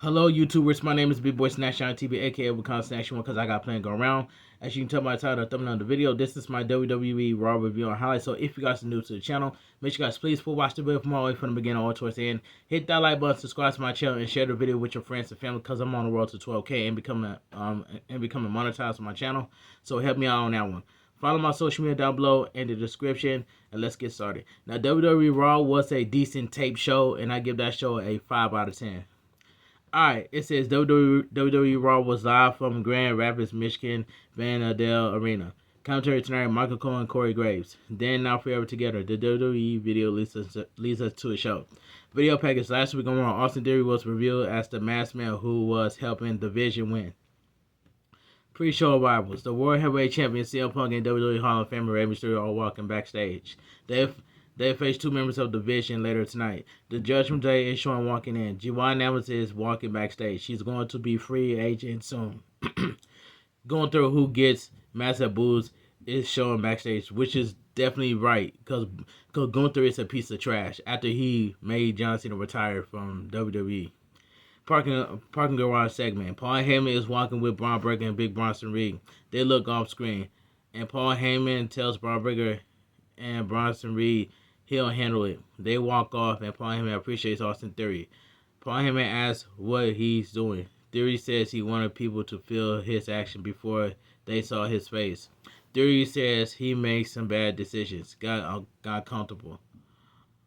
Hello, YouTubers. My name is Big Boy Snatch on TV, aka Wakanda Snatch One, because I got plenty going around. As you can tell by the title of the thumbnail of the video, this is my WWE Raw review and highlights. So if you guys are new to the channel, make sure you guys please full watch the video from all the way from the beginning all towards the end. Hit that like button, subscribe to my channel, and share the video with your friends and family because I'm on the road to 12K and becoming monetized on my channel. So help me out on that one. Follow my social media down below in the description, and let's get started. Now, WWE Raw was a decent tape show, and I give that show a 5 out of 10. Alright, it says WWE Raw was live from Grand Rapids, Michigan, Van Adel Arena. Commentary tonight, Michael Cole and Corey Graves. Then Now Forever Together. The WWE video leads us to a show. Video package last week on Raw, Austin Theory was revealed as the masked man who was helping the Vision win. Pre-show arrivals. The World Heavyweight Champion CM Punk and WWE Hall of Famer Rey Mysterio are walking backstage. They face two members of the Vision later tonight. The Judgment Day is shown walking in. G1 Namath is walking backstage. She's going to be free agent soon. Going through who gets massive boos is shown backstage, which is definitely right because Gunther is a piece of trash after he made John Cena retire from WWE. Parking garage segment. Paul Heyman is walking with Braun Breaker and Big Bronson Reed. They look off screen, and Paul Heyman tells Braun Breaker and Bronson Reed he'll handle it. They walk off, and Paul Heyman appreciates Austin Theory. Paul Heyman asks what he's doing. Theory says he wanted people to feel his action before they saw his face. Theory says he makes some bad decisions, got comfortable,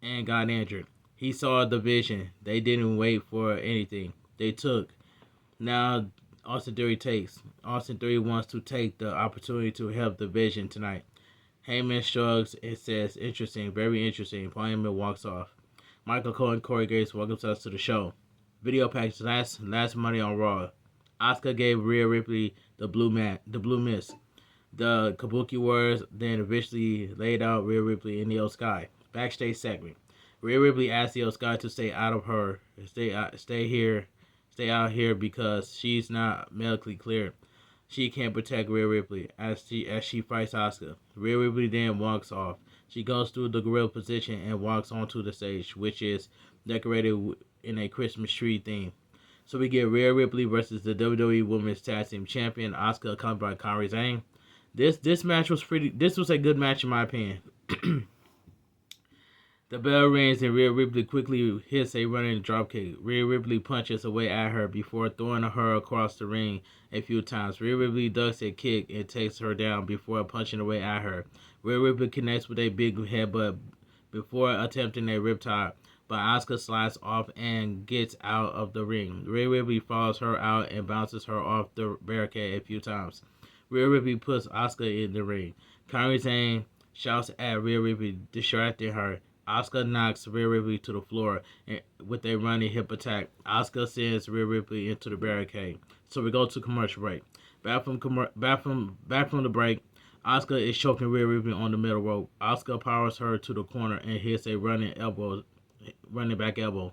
and got injured. He saw the Vision. They didn't wait for anything. They took. Now Austin Theory takes. Austin Theory wants to take the opportunity to help the Vision tonight. Heyman shrugs and says, interesting, very interesting. Paul Heyman walks off. Michael Cole and Corey Graves welcomes us to the show. Video package last Monday on Raw. Asuka gave Rhea Ripley the blue mist. The Kabuki Warriors then eventually laid out Rhea Ripley in the Io Sky. Backstage segment. Rhea Ripley asked the Io Sky to stay out here because she's not medically cleared. She can't protect Rhea Ripley as she fights Asuka. Rhea Ripley then walks off. She goes through the gorilla position and walks onto the stage, which is decorated in a Christmas tree theme. So we get Rhea Ripley versus the WWE Women's Tag Team Champion Asuka, accompanied by Kairi Sane. This match was This was a good match in my opinion. The bell rings and Rhea Ripley quickly hits a running dropkick. Rhea Ripley punches away at her before throwing her across the ring a few times. Rhea Ripley ducks a kick and takes her down before punching away at her. Rhea Ripley connects with a big headbutt before attempting a riptide, but Asuka slides off and gets out of the ring. Rhea Ripley follows her out and bounces her off the barricade a few times. Rhea Ripley puts Asuka in the ring. Kairi Sane shouts at Rhea Ripley, distracting her. Asuka knocks Rhea Ripley to the floor with a running hip attack. Asuka sends Rhea Ripley into the barricade. So we go to commercial break. Back from the break, Asuka is choking Rhea Ripley on the middle rope. Asuka powers her to the corner and hits a running back elbow.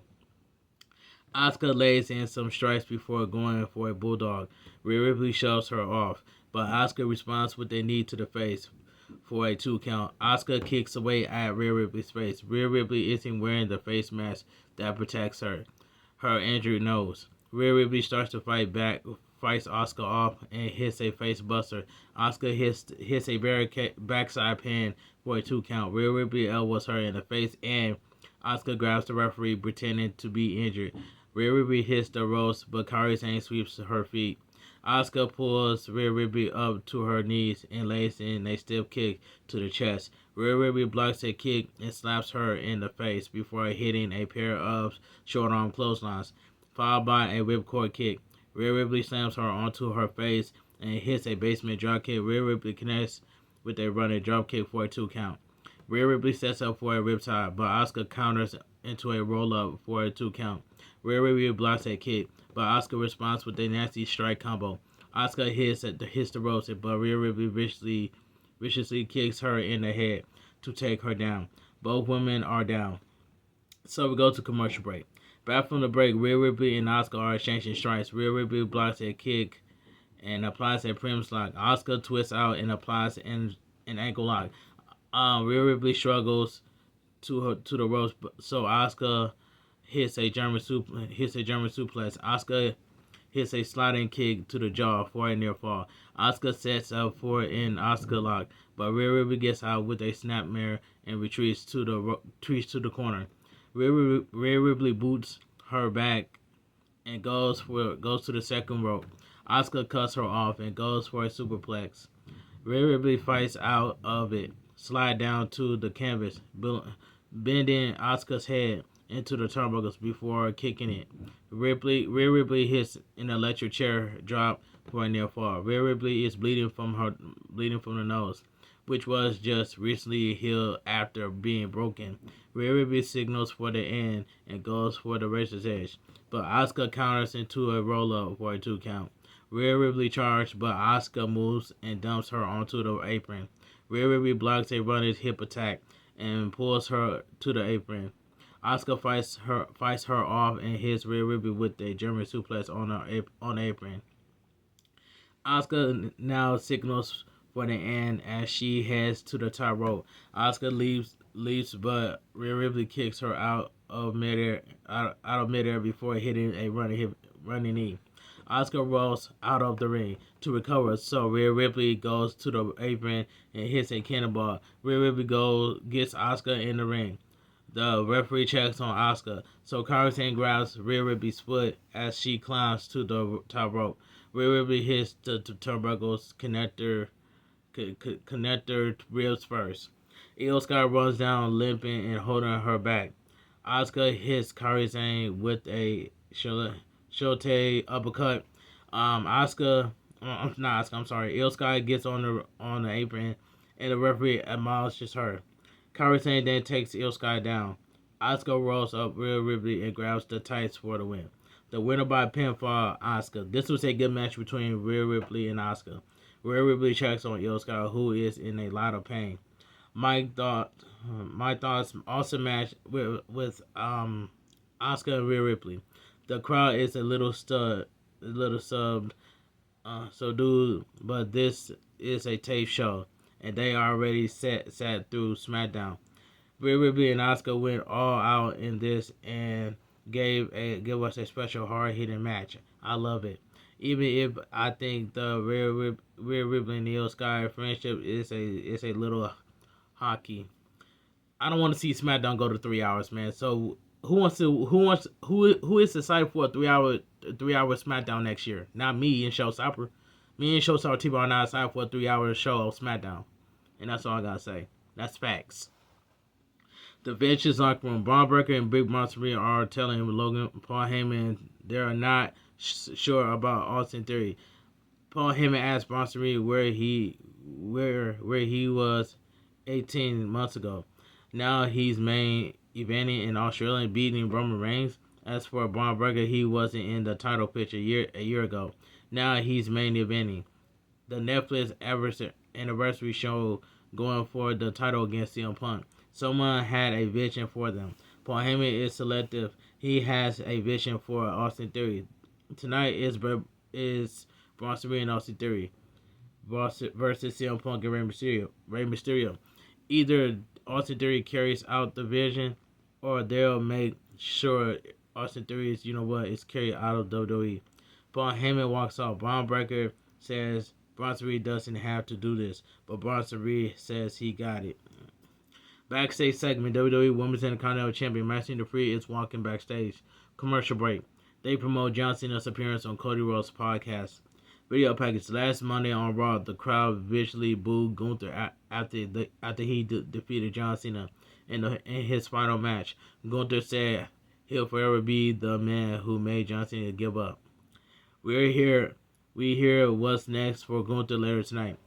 Asuka lays in some strikes before going for a bulldog. Rhea Ripley shoves her off, but Asuka responds with a knee to the face for a 2 count. Asuka kicks away at Rhea Ripley's face. Rhea Ripley isn't wearing the face mask that protects her injured nose. Rhea Ripley starts to fight back, fights Asuka off, and hits a face buster. Asuka hits a backside pin for a 2 count. Rhea Ripley elbows her in the face, and Asuka grabs the referee, pretending to be injured. Rhea Ripley hits the ropes, but Kairi Sane sweeps her feet. Asuka pulls Rhea Ripley up to her knees and lays in a stiff kick to the chest. Rhea Ripley blocks a kick and slaps her in the face before hitting a pair of short-arm clotheslines, followed by a whipcord kick. Rhea Ripley slams her onto her face and hits a basement dropkick. Rhea Ripley connects with a running dropkick for a 2 count. Rhea Ripley sets up for a riptide, but Asuka counters into a roll-up for a 2 count. Rhea Ripley blocks a kick, but Asuka responds with a nasty strike combo. Asuka hits the ropes, but Rhea Ripley viciously kicks her in the head to take her down. Both women are down. So we go to commercial break. Back from the break, Rhea Ripley and Asuka are exchanging strikes. Rhea Ripley blocks a kick and applies a Primus lock. Asuka twists out and applies an ankle lock. Rhea Ripley struggles to the ropes, so Asuka hits a German suplex. Asuka hits a sliding kick to the jaw for a near fall. Asuka sets up for an Asuka lock, but Rhea Ripley gets out with a snapmare and retreats to the corner. Rhea Ripley boots her back and goes to the second rope. Asuka cuts her off and goes for a superplex. Rhea Ripley fights out of it, slide down to the canvas, bending Asuka's head into the turnbuckles before kicking it. Rhea Ripley hits an electric chair drop for a near fall. Rhea Ripley is bleeding from the nose, which was just recently healed after being broken. Rhea Ripley signals for the end and goes for the razor's edge, but Asuka counters into a roll-up for a 2 count. Rhea Ripley charges, but Asuka moves and dumps her onto the apron. Rhea Ripley blocks a running hip attack and pulls her to the apron. Asuka fights her off and hits Rhea Ripley with a German suplex on the apron. Asuka now signals for the end as she heads to the top rope. Asuka leaves, but Rhea Ripley kicks her out of midair before hitting a running knee. Asuka rolls out of the ring to recover, so Rhea Ripley goes to the apron and hits a cannonball. Rhea Ripley gets Asuka in the ring. The referee checks on Asuka, so Carlton grabs Rhea Ripley's foot as she climbs to the top rope. Rhea Ripley hits the turnbuckles connector ribs first. Io Sky runs down limping and holding her back. Asuka hits Kairi Sane with a Shote uppercut. Io Sky gets on the apron and the referee admonishes her. Kairi Sane then takes Io Sky down. Asuka rolls up Rhea Ripley and grabs the tights for the win. The winner by pinfall, Asuka. This was a good match between Rhea Ripley and Asuka. Rhea Ripley checks on Io Sky, who is in a lot of pain. My thoughts awesome match with Asuka and Rhea Ripley. The crowd is a little subdued, but this is a tape show, and they already sat through SmackDown. Rhea Ripley and Asuka went all out in this and give us a special hard-hitting match. I love it. Even if I think the Rhea Ripley and Io Sky friendship is a little hockey. I don't want to see SmackDown go to 3 hours, man. So who is excited for a 3 hour SmackDown next year? Not me and Showstopper. Me and Showstopper TV are not excited for a 3 hour show of SmackDown. And that's all I gotta say. That's facts. The Ventures locker room. Braun Breaker and Big Monster Reed are telling Logan Paul Heyman they are not sure about Austin Theory. Paul Heyman asked Monster Reed where he was 18 months ago. Now he's main eventing in Australia, beating Roman Reigns. As for Braun Breaker, he wasn't in the title picture a year ago. Now he's main eventing the Netflix anniversary show, going for the title against CM Punk. Someone had a vision for them. Paul Heyman is selective. He has a vision for Austin Theory. Tonight is Bronson Reed and Austin Theory versus CM Punk and Rey Mysterio. Either Austin Theory carries out the vision, or they'll make sure Austin Theory is carried out of WWE. Paul Heyman walks off. Braun Breaker says Bronson Reed doesn't have to do this, but Bronson Reed says he got it. Backstage segment. WWE Women's Intercontinental Champion Maxxine Dupri is walking backstage. Commercial break. They promote John Cena's appearance on Cody Rhodes' podcast. Video package. Last Monday on Raw, the crowd visually booed Gunther after he defeated John Cena in his final match. Gunther said he'll forever be the man who made John Cena give up. We hear what's next for Gunther later tonight.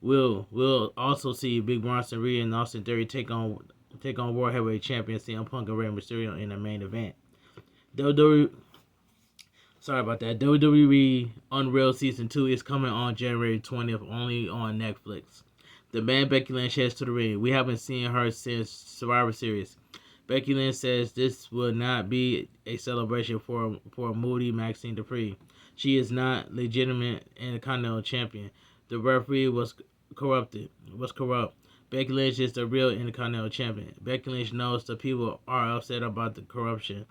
We'll also see Big Bronson Reed and Austin Theory take on World Heavyweight Champion CM Punk and Rey Mysterio in the main event. WWE Unreal Season 2 is coming on January 20th, only on Netflix. The band Becky Lynch heads to the ring. We haven't seen her since Survivor Series. Becky Lynch says this will not be a celebration for moody Maxxine Dupri. She is not legitimate Intercontinental Champion. The referee was corrupt. Becky Lynch is the real Intercontinental Champion. Becky Lynch knows the people are upset about the corruption.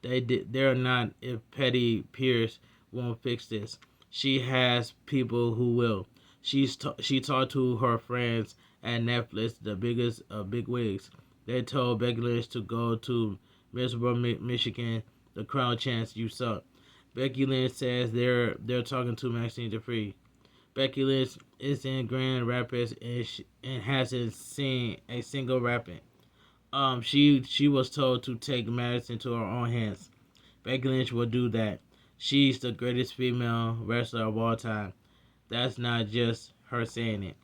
They're not. If Petty Pierce won't fix this, she has people who will. She talked to her friends at Netflix, the biggest big wigs. They told Becky Lynch to go to Middlesbrough, Michigan. The crowd chants, "You suck." Becky Lynch says they're talking to Maxxine Dupri. Becky Lynch is in Grand Rapids and hasn't seen a single rapping. She was told to take matters into her own hands. Becky Lynch will do that. She's the greatest female wrestler of all time. That's not just her saying it.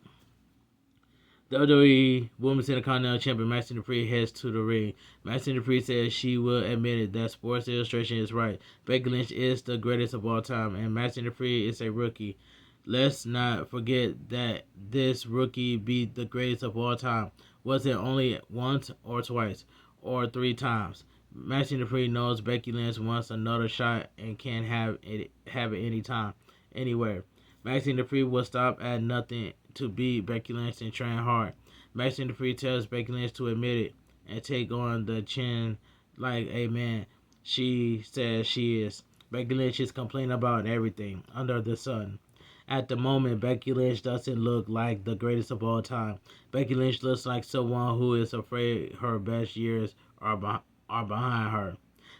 WWE Women's Intercontinental Champion Maxxine Dupri heads to the ring. Maxxine Dupri says she will admit it that Sports Illustrated is right. Becky Lynch is the greatest of all time, and Maxxine Dupri is a rookie. Let's not forget that this rookie beat the greatest of all time. Was it only once or twice or 3 times? Maxxine Dupri knows Becky Lynch wants another shot and can have it anytime, anywhere. Maxxine Dupri will stop at nothing to beat Becky Lynch and train hard. Maxxine Dupri tells Becky Lynch to admit it and take on the chin like a man. She says she is. Becky Lynch is complaining about everything under the sun. At the moment, Becky Lynch doesn't look like the greatest of all time. Becky Lynch looks like someone who is afraid her best years are behind her.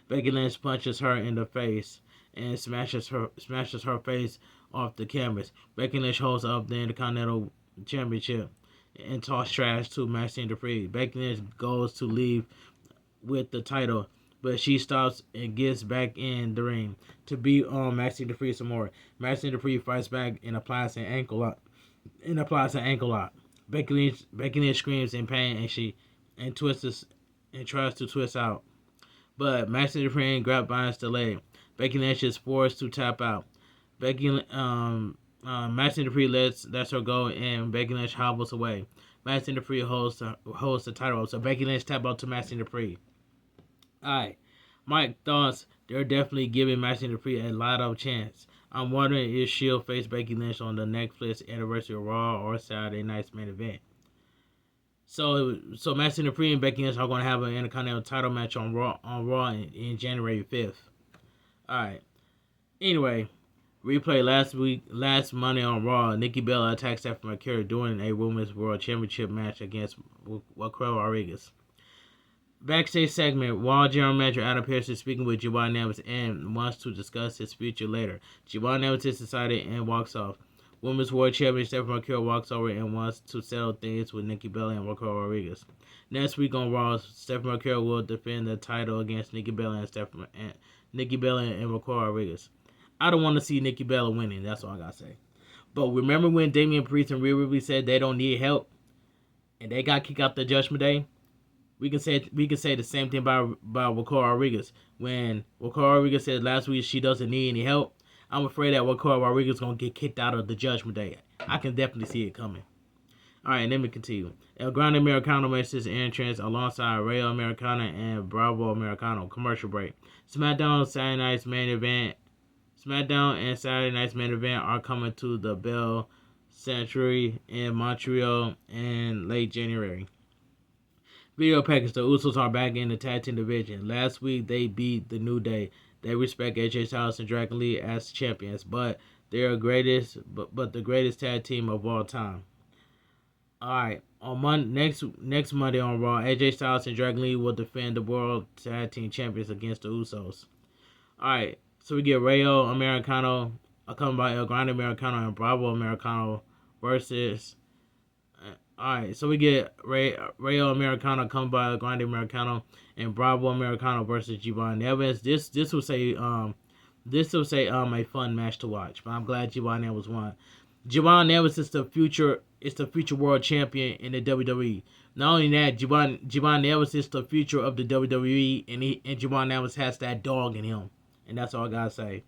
Becky Lynch punches her in the face and smashes her face off the canvas. Becky Lynch holds up the Intercontinental Championship and toss trash to Maxxine Dupri. Becky Lynch goes to leave with the title, but she stops and gets back in the ring to beat on Maxxine Dupri some more. Maxxine Dupri fights back and applies an ankle lock. Becky Lynch screams in pain and twists and tries to twist out, but Maxxine Dupri grabs behind the leg. Becky Lynch is forced to tap out. Maxxine Dupri lets her go, and Becky Lynch hobbles away. Maxxine Dupri holds the title up, so Becky Lynch tap out to Maxxine Dupri. Alright, Mike thoughts they're definitely giving Maxxine Dupri a lot of chance. I'm wondering if she'll face Becky Lynch on the Netflix anniversary of Raw or Saturday night's main event. So Maxxine Dupri and Becky Lynch are going to have an Intercontinental title match on Raw in January 5th. Alright. Anyway, replay last Monday on Raw. Nikki Bella attacks Stephanie McCurry during a Women's World Championship match against Raquel Rodriguez. Backstage segment, Raw General Manager Adam Pearce is speaking with Giovanni Evans and wants to discuss his future later. Giovanni Evans is excited and walks off. Women's World Champion Stephanie McCurry walks over and wants to settle things with Nikki Bella and Raquel Rodriguez. Next week on Raw, Stephanie McCurry will defend the title against Nikki Bella and Raquel Rodriguez. I don't want to see Nikki Bella winning. That's all I gotta say. But remember when Damian Priest and Rhea Ripley said they don't need help, and they got kicked out the Judgment Day? We can say the same thing about Raquel Rodriguez. When Raquel Rodriguez said last week she doesn't need any help, I'm afraid that Raquel Rodriguez is gonna get kicked out of the Judgment Day. I can definitely see it coming. All right, let me continue. El Grande Americano makes his entrance alongside Rayo Americano and Bravo Americano. Commercial break. SmackDown and Saturday night's main event are coming to the Bell Century in Montreal in late January. Video package: the Usos are back in the tag team division. Last week they beat the New Day. They respect AJ Styles and Dragon Lee as champions, but they're the greatest tag team of all time. Alright, on next Monday on Raw, AJ Styles and Dragon Lee will defend the World Tag Team Champions against the Usos. Alright, so we get Rayo Americano, accompanied by El Grande Americano and Bravo Americano versus... Alright, so we get Rayo Americano accompanied by El Grande Americano and Bravo Americano versus Giovanni Evans. This will say a fun match to watch, but I'm glad Giovanni Evans won. Giovanni Evans is the future world champion in the WWE. Not only that, Giovanni Evans is the future of the WWE, and Giovanni Evans has that dog in him, and that's all I gotta say.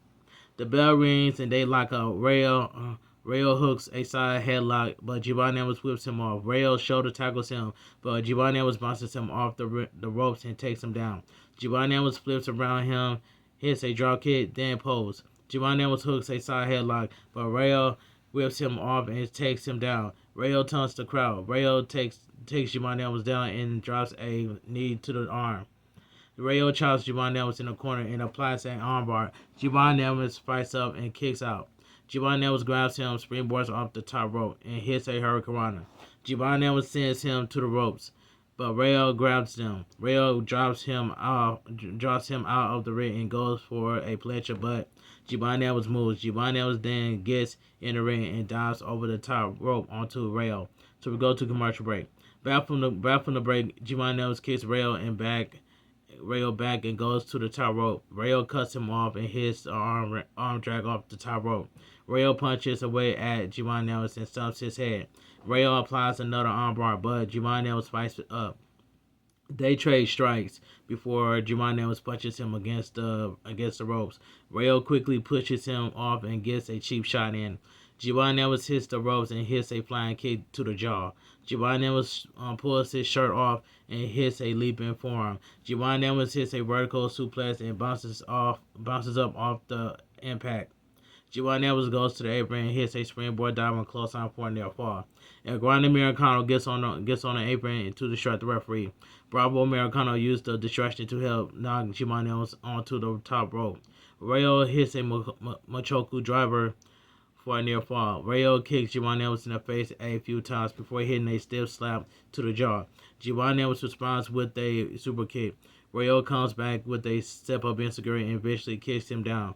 The bell rings and they lock up. Rayo hooks a side headlock, but Giovanni Evans whips him off. Rayo shoulder tackles him, but Giovanni Evans bounces him off the ropes and takes him down. Giovanni Evans flips around him, hits a drop kick, then pose. Giovanni Evans hooks a side headlock, but Rayo whips him off and takes him down. Rayo taunts the crowd. Rayo takes Giovanni Evans down and drops a knee to the arm. Rayo chops Javon Nelson in the corner and applies an armbar. Javon Nelson fights up and kicks out. Javon Nelson grabs him, springboards off the top rope, and hits a hurricanrana. Javon Nelson sends him to the ropes, but Rayo grabs them. Rayo drops him out of the ring and goes for a plancha, but Javon Nelson moves. Javon Nelson then gets in the ring and dives over the top rope onto Rayo. So we go to commercial break. Back from the break, Javon Nelson kicks Rayo back and goes to the top rope. Rayo cuts him off and hits the arm drag off the top rope. Rayo punches away at Javon Nelson and stumps his head. Rayo applies another armbar, but Javon Nelson fights up. They trade strikes before Javon Nelson punches him against the ropes. Rayo quickly pushes him off and gets a cheap shot in. Javon Nelson hits the ropes and hits a flying kick to the jaw. Javon Nelson pulls his shirt off and hits a leaping forearm. Javon Nelson hits a vertical suplex and bounces up off the impact. Javon Nelson goes to the apron and hits a springboard dive and close on for a near fall. El Grande Americano gets on the apron to distract the referee. Bravo Americano used the distraction to help knock Javon Nelson onto the top rope. Rayo hits a Machoku driver for a near fall. Rayo kicks Javon Nelson in the face a few times before hitting a stiff slap to the jaw. Javon Nelson responds with a super kick. Rayo comes back with a step up insecurity and eventually kicks him down.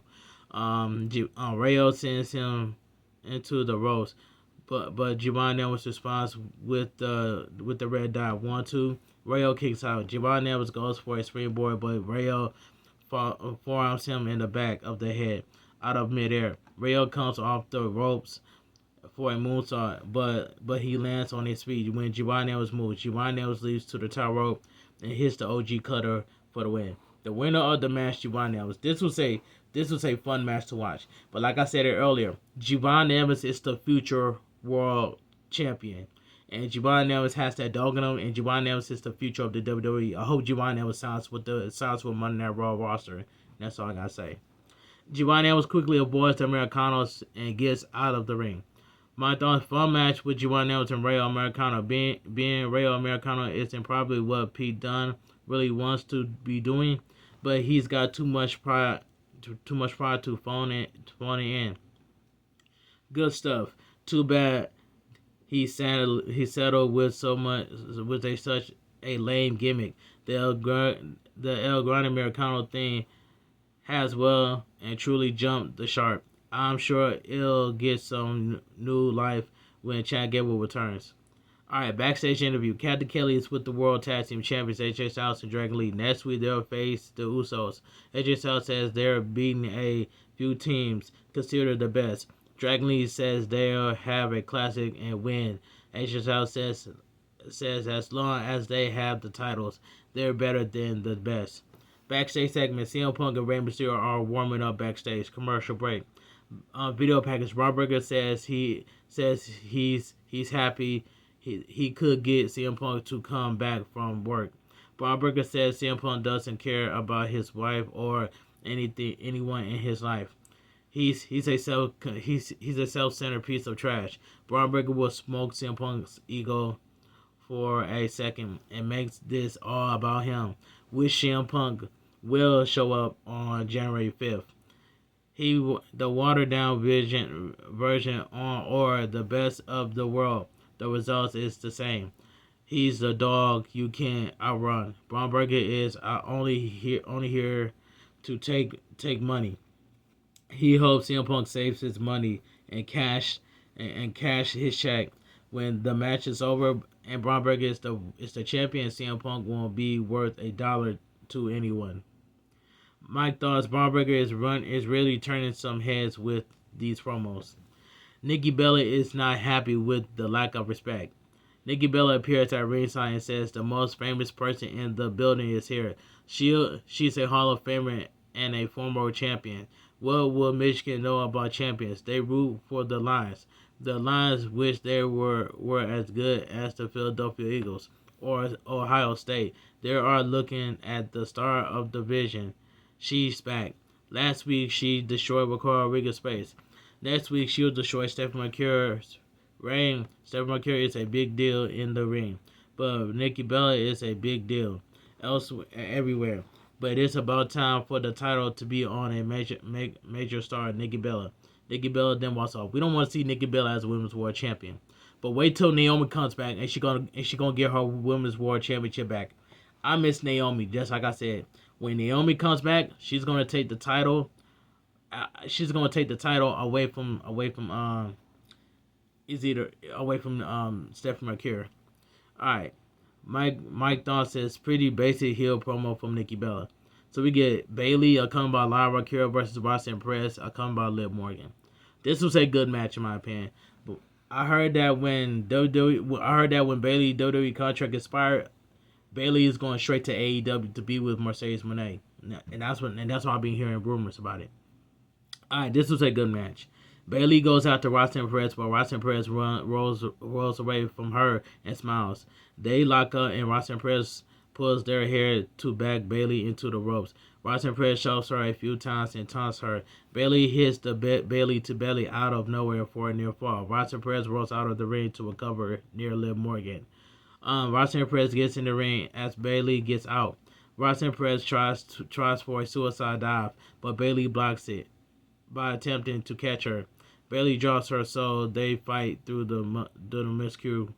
Rayo sends him into the ropes, but Javon Nelson responds with the red dot. 1-2. Rayo kicks out. Javon Nelson goes for a springboard, but Rayo forearms him in the back of the head out of midair. Rayo comes off the ropes for a moonsault, but he lands on his feet when Javon Nelson moves. Javon Nelson leaps to the top rope and hits the OG cutter for the win. The winner of the match, Javon Nelson. This was a fun match to watch. But like I said earlier, Javon Nelson is the future world champion. And Javon Nelson has that dog in him, and Javon Nelson is the future of the WWE. I hope Javon Nelson signs with Monday Night Raw roster. That's all I gotta say. Javon Nelson quickly avoids the Americanos and gets out of the ring. My thoughts, fun match with Javon Nelson and Rayo Americano. Being Rayo Americano isn't probably what Pete Dunne really wants to be doing, but he's got too much pride to phone it in. Good stuff. Too bad he settled with such a lame gimmick. The El Grande Americano thing has well and truly jumped the shark. I'm sure it'll get some new life when Chad Gable returns. Alright, backstage interview. Captain Kelly is with the World Tag Team Champions AJ Styles and Dragon Lee. Next week they'll face the Usos. AJ Styles says they're beating a few teams considered the best. Dragon Lee says they'll have a classic and win. AJ Styles says as long as they have the titles, they're better than the best. Backstage segment. CM Punk and Rey Mysterio are warming up backstage. Commercial break. Video package. Rob Berger says he's happy he could get CM Punk to come back from work. Rob Berger says CM Punk doesn't care about his wife or anyone in his life. He's a self-centered piece of trash. Braun Breaker will smoke CM Punk's ego for a second and makes this all about him. Which CM Punk will show up on January 5th. The watered down version on or the best of the world. The results is the same. He's the dog you can't outrun. Braun Breaker is only here to take money. He hopes CM Punk saves his money and cash his check when the match is over and Braun Breaker is the champion. CM Punk won't be worth $1 to anyone. Mike thoughts. Braun Breaker is really turning some heads with these promos. Nikki Bella is not happy with the lack of respect. Nikki Bella appears at ringside and says the most famous person in the building is here. She's a Hall of Famer and a former champion. What will Michigan know about champions? They root for the Lions. The Lions wish they were as good as the Philadelphia Eagles or Ohio State. They are looking at the star of the division. She's back. Last week she destroyed Raquel Rodriguez's face. Next week she'll destroy Stephanie McCure's reign. Stephanie McCure is a big deal in the ring, but Nikki Bella is a big deal elsewhere, everywhere. but it's about time for the title to be on a major star, Nikki Bella. Nikki Bella then walks off. We don't want to see Nikki Bella as Women's World Champion, but wait till Naomi comes back and she gonna get her Women's World Championship back. I miss Naomi, just like I said. When Naomi comes back, she's gonna take the title. She's gonna take the title away from Stephanie McCure. All right. Mike Dawn says pretty basic heel promo from Nikki Bella. So we get Bayley accompanied by Lyra Kira versus Roxanne Perez accompanied by Liv Morgan. This was a good match in my opinion. But I heard that when Bayley WWE contract expired, Bayley is going straight to AEW to be with Mercedes Moné, and that's why I've been hearing rumors about it. All right, this was a good match. Bayley goes out to Roxanne Perez, but Roxanne Perez rolls away from her and smiles. They lock up, and Roxanne Perez pulls their hair to back Bayley into the ropes. Roxanne Perez shoves her a few times and taunts her. Bayley hits the Bayley to belly out of nowhere for a near fall. Roxanne Perez rolls out of the ring to recover near Liv Morgan. Roxanne Perez gets in the ring as Bayley gets out. Roxanne Perez tries for a suicide dive, but Bayley blocks it by attempting to catch her. Bayley drops her, so they fight through the miscue.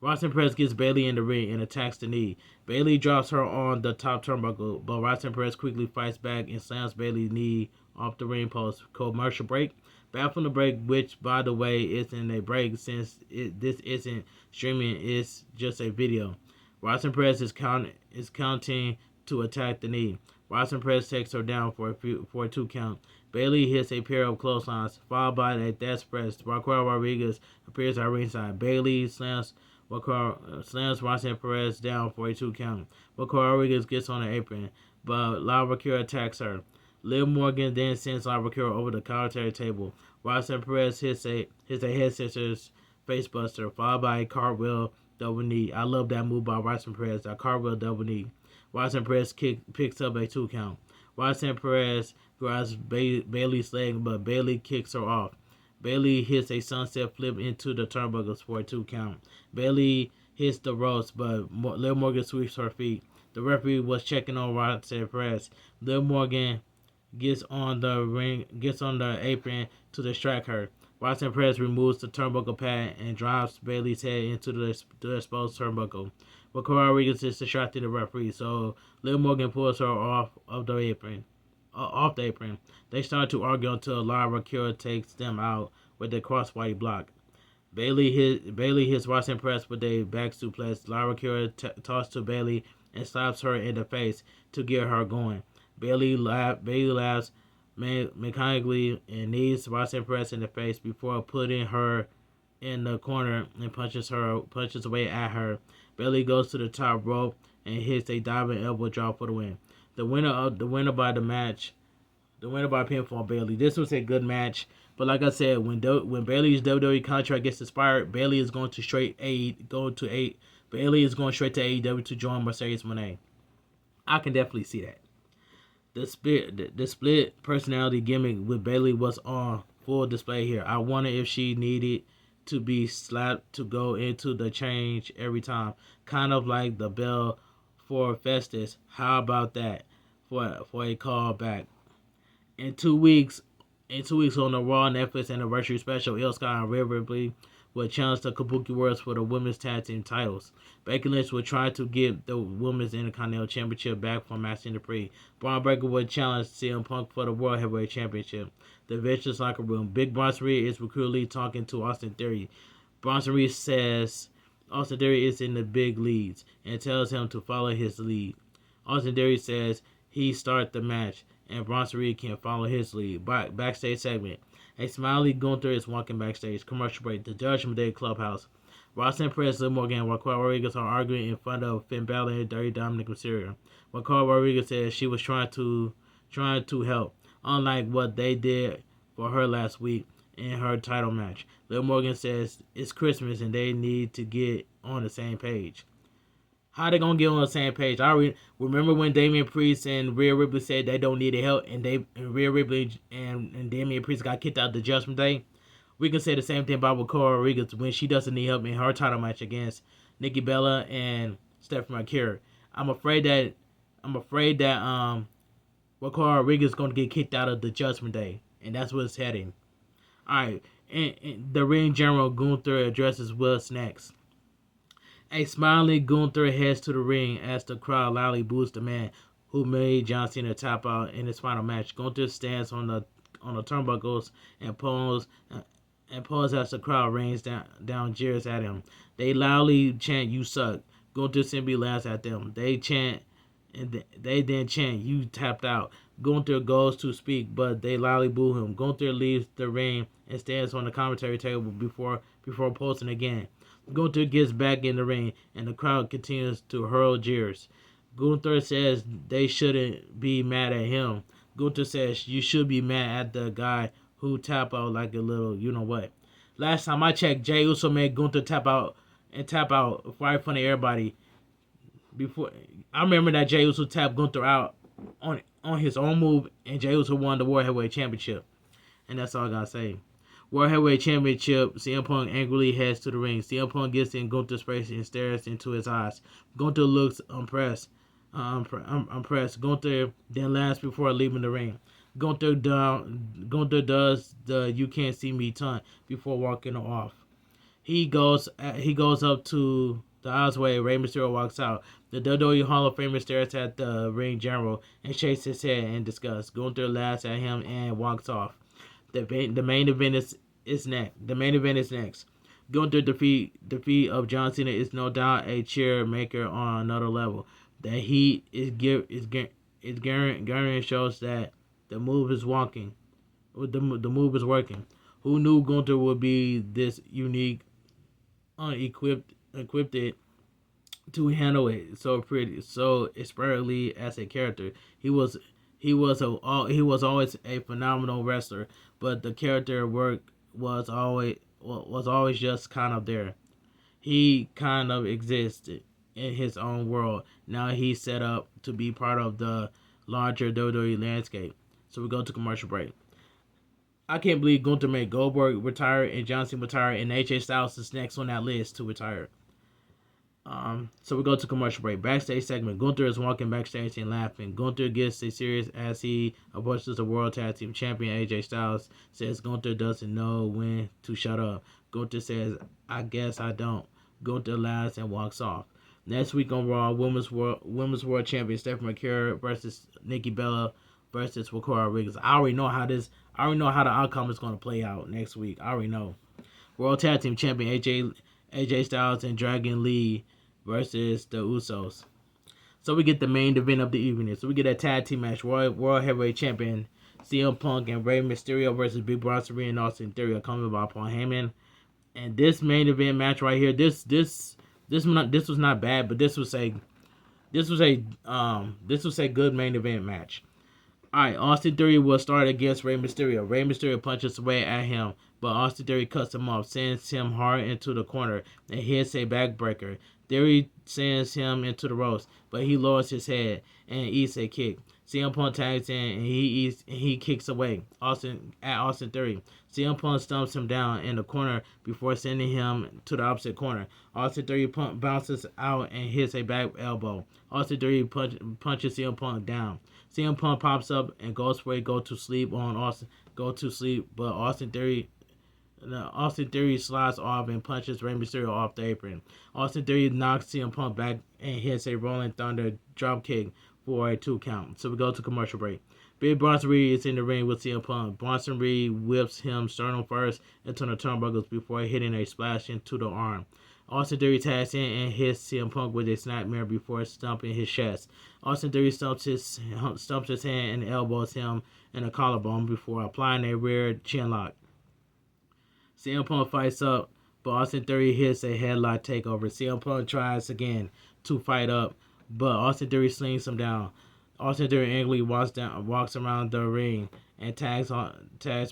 Roxanne Perez gets Bayley in the ring and attacks the knee. Bayley drops her on the top turnbuckle, but Roxanne Perez quickly fights back and slams Bayley's knee off the ring post. Commercial break. Back from the break, which, by the way, isn't a break since this isn't streaming, it's just a video. Roxanne Perez is counting to attack the knee. Roxanne Perez takes her down for a 2 count. Bayley hits a pair of clotheslines, followed by a death press. Raquel Rodriguez appears at ringside. Bayley slams Roxanne Perez down for a 2 count. Raquel Rodriguez gets on the apron, but Lyra Kira attacks her. Liv Morgan then sends Lyra Kira over the commentary table. Roxanne Perez hits a head scissors facebuster, followed by a cartwheel double knee. I love that move by Roxanne Perez, that cartwheel double knee. Roxanne Perez picks up a 2 count. Roxanne Perez grabs Bayley's leg, but Bayley kicks her off. Bayley hits a sunset flip into the turnbuckles for a 2 count. Bayley hits the ropes, but Liv Morgan sweeps her feet. The referee was checking on Roxanne Perez. Liv Morgan gets on the apron to distract her. Roxanne Perez removes the turnbuckle pad and drives Bayley's head into the exposed turnbuckle. Raquel Rodriguez is distracting the referee, so Liv Morgan pulls her off the apron. They start to argue until Lyra Kira takes them out with a crossbody block. Bayley hits Roxanne Perez with a back suplex. Lyra Kira tosses to Bayley and slaps her in the face to get her going. Bayley laughs mechanically and knees Roxanne Perez in the face before putting her in the corner and punches away at her. Bayley goes to the top rope and hits a diving elbow drop for the win. The winner by pinfall, Bayley. This was a good match, but like I said, when Bayley's WWE contract gets expired, Bayley is going straight to AEW to join Mercedes Moné. I can definitely see that. The split personality gimmick with Bayley was on full display here. I wonder if she needed to be slapped to go into the change every time, kind of like the bell for Festus. How about that for a callback? In 2 weeks on the Raw Netflix anniversary special, Io Sky and Rhea Ripley will challenge the Kabuki Warriors for the women's tag team titles. Becky Lynch will try to get the women's Intercontinental Championship back from Maxxine Dupri. Braun Breaker will challenge CM Punk for the World Heavyweight Championship. The Vicious Locker Room. Big Bronson Reed is recruiting talking to Austin Theory. Bronson Reed says Austin Theory is in the big leads and tells him to follow his lead. Austin Theory says he start the match and Bronson Reed can follow his lead. Backstage segment. A smiley Gunther is walking backstage. Commercial break. The Judgment Day Clubhouse. Roxanne Perez, Liv Morgan, and Raquel Rodriguez are arguing in front of Finn Balor and Dirty Dominic Mysterio. Raquel Rodriguez says she was trying to help, unlike what they did for her last week in her title match. Liv Morgan says it's Christmas and they need to get on the same page. How they gonna get on the same page? I remember when Damian Priest and Rhea Ripley said they don't need help, and Rhea Ripley and Damian Priest got kicked out the Judgment Day. We can say the same thing about Raquel Rodriguez when she doesn't need help in her title match against Nikki Bella and Stephanie McCure. I'm afraid that I'm afraid that Ricardo Rodriguez is going to get kicked out of the Judgment Day, and that's where it's heading. All right, and the ring general Gunther addresses Willis next. A smiling Gunther heads to the ring as the crowd loudly boos the man who made John Cena tap out in his final match. Gunther stands on the turnbuckles and pulls as the crowd rains down jeers at him. They loudly chant, "You suck." Gunther simply laughs at them. They chant, and they then chant, "You tapped out." Gunther goes to speak, but they loudly boo him. Gunther leaves the ring and stands on the commentary table before posting again. Gunther gets back in the ring, and the crowd continues to hurl jeers. Gunther says they shouldn't be mad at him. Gunther says you should be mad at the guy who tap out like a little you know what. Last time I checked, Jey Uso made Gunther tap out right in front of everybody. Before I remember that Jey Uso tapped Gunther out on his own move, and Jey Uso won the World Heavyweight Championship. And that's all I gotta say. World Heavyweight Championship, CM Punk angrily heads to the ring. CM Punk gets in Gunther's face and stares into his eyes. Gunther looks impressed. Gunther then laughs before leaving the ring. Gunther does the "you can't see me" taunt before walking off. He goes up to the Osway. Rey Mysterio walks out. The WWE Hall of Famer stares at the ring general and shakes his head in disgust. Gunther laughs at him and walks off. The main event is next. The main event is next. Gunther defeat of John Cena is no doubt a cheer maker on another level. The heat is Gunther shows that the move is working. The move is working. Who knew Gunther would be this unique, unequipped to handle it so expertly as a character? He was always a phenomenal wrestler, but the character work was always just kind of there. He kind of existed in his own world. Now he's set up to be part of the larger WWE landscape. So we go to commercial break. I can't believe Gunther made Goldberg retire and John Cena retire, and AJ Styles is next on that list to retire. So we go to commercial break. Backstage segment. Gunther is walking backstage and laughing. Gunther gets serious as he approaches the World Tag Team Champion. AJ Styles says Gunther doesn't know when to shut up. Gunther says, "I guess I don't." Gunther laughs and walks off. Next week on Raw, Women's World Champion Stephanie McCure versus Nikki Bella versus Ricardo Rodriguez. I already know how the outcome is going to play out next week. I already know. World Tag Team Champion AJ Styles and Dragon Lee versus the Usos. So we get the main event of the evening. So we get a tag team match. World Heavyweight Champion CM Punk and Rey Mysterio versus Big Bronson Reed and Austin Theory, coming by Paul Heyman. And this main event match right here, this was not bad, but this was a good main event match. Alright, Austin Theory will start against Rey Mysterio. Rey Mysterio punches away at him, but Austin Theory cuts him off, sends him hard into the corner, and hits a backbreaker. Theory sends him into the ropes, but he lowers his head and eats a kick. CM Punk tags in and he kicks away Austin Theory. CM Punk stumps him down in the corner before sending him to the opposite corner. Austin Theory bounces out and hits a back elbow. Austin Theory punches CM Punk down. CM Punk pops up and goes for a go to sleep, but Austin Theory slides off and punches Rey Mysterio off the apron. Austin Theory knocks CM Punk back and hits a Rolling Thunder dropkick for a 2 count. So we go to commercial break. Big Bronson Reed is in the ring with CM Punk. Bronson Reed whips him sternum first into the turnbuckles before hitting a splash into the arm. Austin Theory tags in and hits CM Punk with a snapmare before stumping his chest. Austin Theory stumps his hand and elbows him in the collarbone before applying a rear chin lock. CM Punk fights up, but Austin Theory hits a headlock takeover. CM Punk tries again to fight up, but Austin Theory slings him down. Austin Theory angrily walks around the ring and tags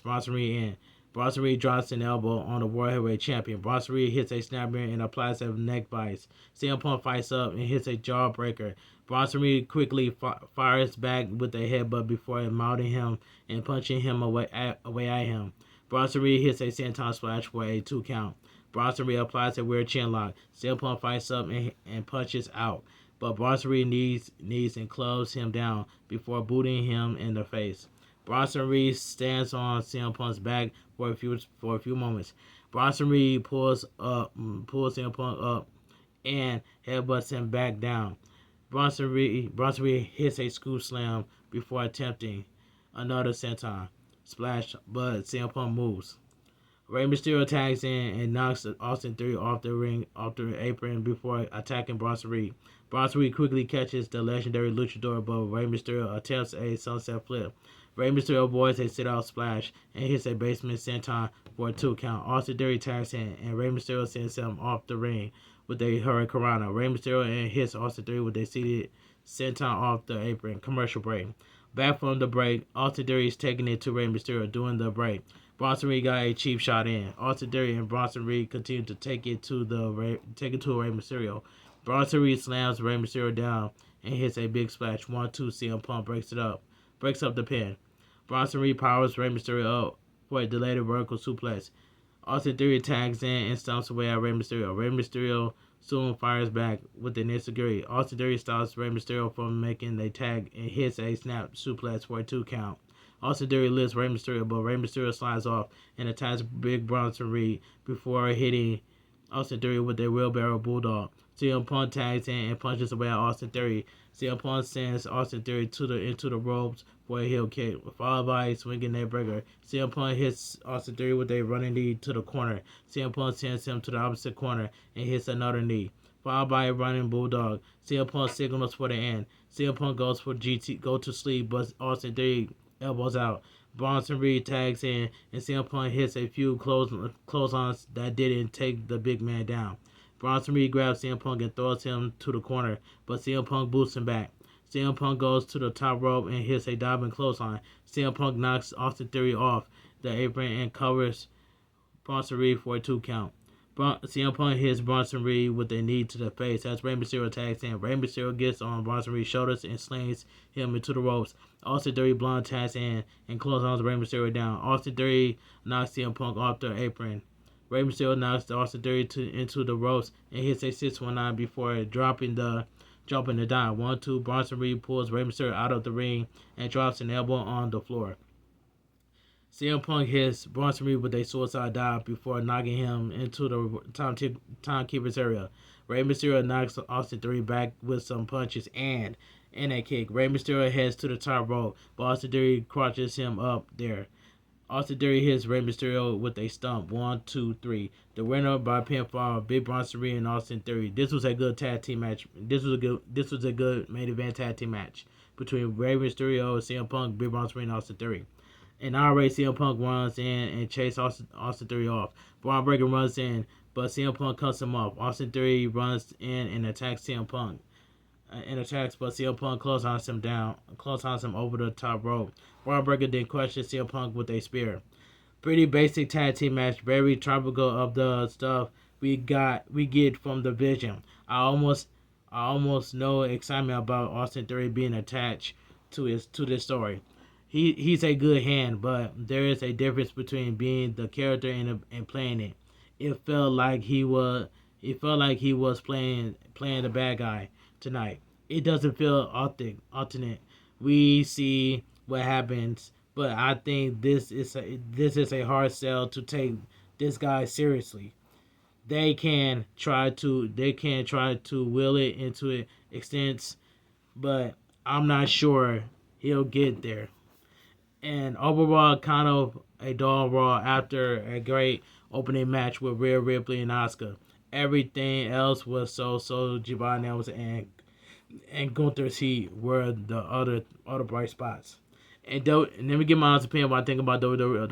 Bronson Reed in. Bronson Reed drops an elbow on the World Heavyweight Champion. Bronson Reed hits a snapmare and applies a neck vice. CM Punk fights up and hits a jawbreaker. Bronson Reed quickly fires back with a headbutt before mounting him and punching him away at him. Bronson Reed hits a senton splash for a 2 count. Bronson Reed applies a weird chin lock. CM Punk fights up and punches out. but Bronson Reed knees and clubs him down before booting him in the face. Bronson Reed stands on CM Punk's back for a few moments. Bronson Reed pulls CM Punk up and headbutts him back down. Bronson Reed hits a scoop slam before attempting another senton splash, but CM Punk moves. Rey Mysterio tags in and knocks Austin Theory off the apron before attacking Bronson Reed. Bronson Reed quickly catches the legendary luchador, but Rey Mysterio attempts a sunset flip. Rey Mysterio avoids a sit-out splash and hits a basement senton for a 2 count. Austin Theory tags in, and Rey Mysterio sends him off the ring with a Hurricanrana. Rey Mysterio hits Austin Theory with a seated senton off the apron. Commercial break. Back from the break, Austin Theory is taking it to Rey Mysterio during the break. Bronson Reed got a cheap shot in. Austin Theory and Bronson Reed continue to take it to Rey Mysterio. Bronson Reed slams Rey Mysterio down and hits a big splash. 1-2, CM Punk breaks up the pin. Bronson Reed powers Rey Mysterio up for a delayed vertical suplex. Austin Theory tags in and stomps away at Rey Mysterio. Rey Mysterio soon fires back with an enziguri. Austin Theory stops Rey Mysterio from making a tag and hits a snap suplex for a 2 count. Austin Theory lifts Rey Mysterio, but Rey Mysterio slides off and attacks Big Bronson Reed before hitting Austin Theory with a wheelbarrow bulldog. CM Punk tags in and punches away at Austin Theory. CM Punk sends Austin Theory into the ropes for a heel kick, followed by a swinging neckbreaker. CM Punk hits Austin Theory with a running knee to the corner. CM Punk sends him to the opposite corner and hits another knee, followed by a running bulldog. CM Punk signals for the end. CM Punk goes to sleep, but Austin Theory elbows out. Bronson Reed tags in, and CM Punk hits a few clotheslines that didn't take the big man down. Bronson Reed grabs CM Punk and throws him to the corner, but CM Punk boosts him back. CM Punk goes to the top rope and hits a diving clothesline. CM Punk knocks Austin Theory off the apron and covers Bronson Reed for a 2 count. CM Punk hits Bronson Reed with a knee to the face as Rey Mysterio tags in. Rey Mysterio gets on Bronson Reed's shoulders and slings him into the ropes. Austin Theory blonde tags in and clotheslines Rey Mysterio down. Austin Theory knocks CM Punk off the apron. Rey Mysterio knocks Austin Theory into the ropes and hits a 619 before dropping the dime. 1-2, Bronson Reed pulls Rey Mysterio out of the ring and drops an elbow on the floor. CM Punk hits Bronson Reed with a suicide dive before knocking him into the timekeeper's area. Rey Mysterio knocks Austin Theory back with some punches and a kick. Rey Mysterio heads to the top rope, but Austin Theory crouches him up there. Austin Theory hits Rey Mysterio with a stump. 1, 2, 3. The winner by pinfall, Big Bronson Reed and Austin Theory. This was a good tag team match. This was a good main event tag team match between Rey Mysterio, CM Punk, Big Bronson Reed, and Austin Theory. And already CM Punk runs in and chases Austin Theory off. Braun Breaker runs in, but CM Punk cuts him off. Austin Theory runs in and attacks CM Punk. But CM Punk clotheslines him over the top rope. Braun Breaker then crushes CM Punk with a spear. Pretty basic tag team match, very tropical of the stuff we get from the Vision. I almost no excitement about Austin Theory being attached to this story. He's a good hand, but there is a difference between being the character and playing it. It felt like he was playing the bad guy tonight. It doesn't feel authentic. We see what happens, but I think this is a hard sell to take this guy seriously. They can try to will it into extents, but I'm not sure he'll get there. And overall, kind of a dull Raw after a great opening match with Rhea Ripley and Asuka. Everything else was so Giovanni and Gunther's Heat were the other bright spots. And let me give my honest opinion what I think about WWE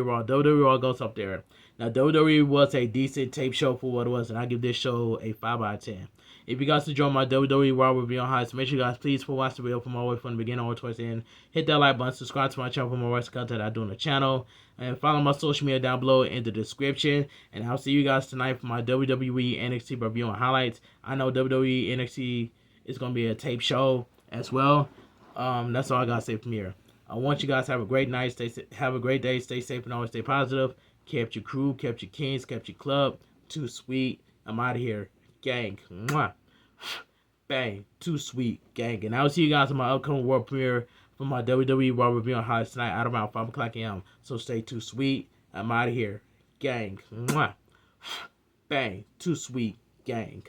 Raw. WWE Raw goes up there. Now, WWE was a decent tape show for what it was, and I give this show a 5 out of 10. If you guys enjoy my WWE Raw review on highlights, make sure you guys please watch the video from all the way from the beginning all the way towards the end. Hit that like button, subscribe to my channel for more recent content I do on the channel, and follow my social media down below in the description. And I'll see you guys tonight for my WWE NXT review on highlights. I know WWE NXT is going to be a tape show as well. That's all I gotta say from here. I want you guys to have a great night. Have a great day. Stay safe and always stay positive. Kept your crew, kept your kings, kept your club. Too sweet. I'm out of here. Gang. Mwah. Bang. Too sweet, gang. And I'll see you guys on my upcoming world premiere for my WWE Raw review on highlights tonight at around 5 o'clock a.m. So stay too sweet. I'm out of here. Gang. Mwah. Bang. Too sweet, gang.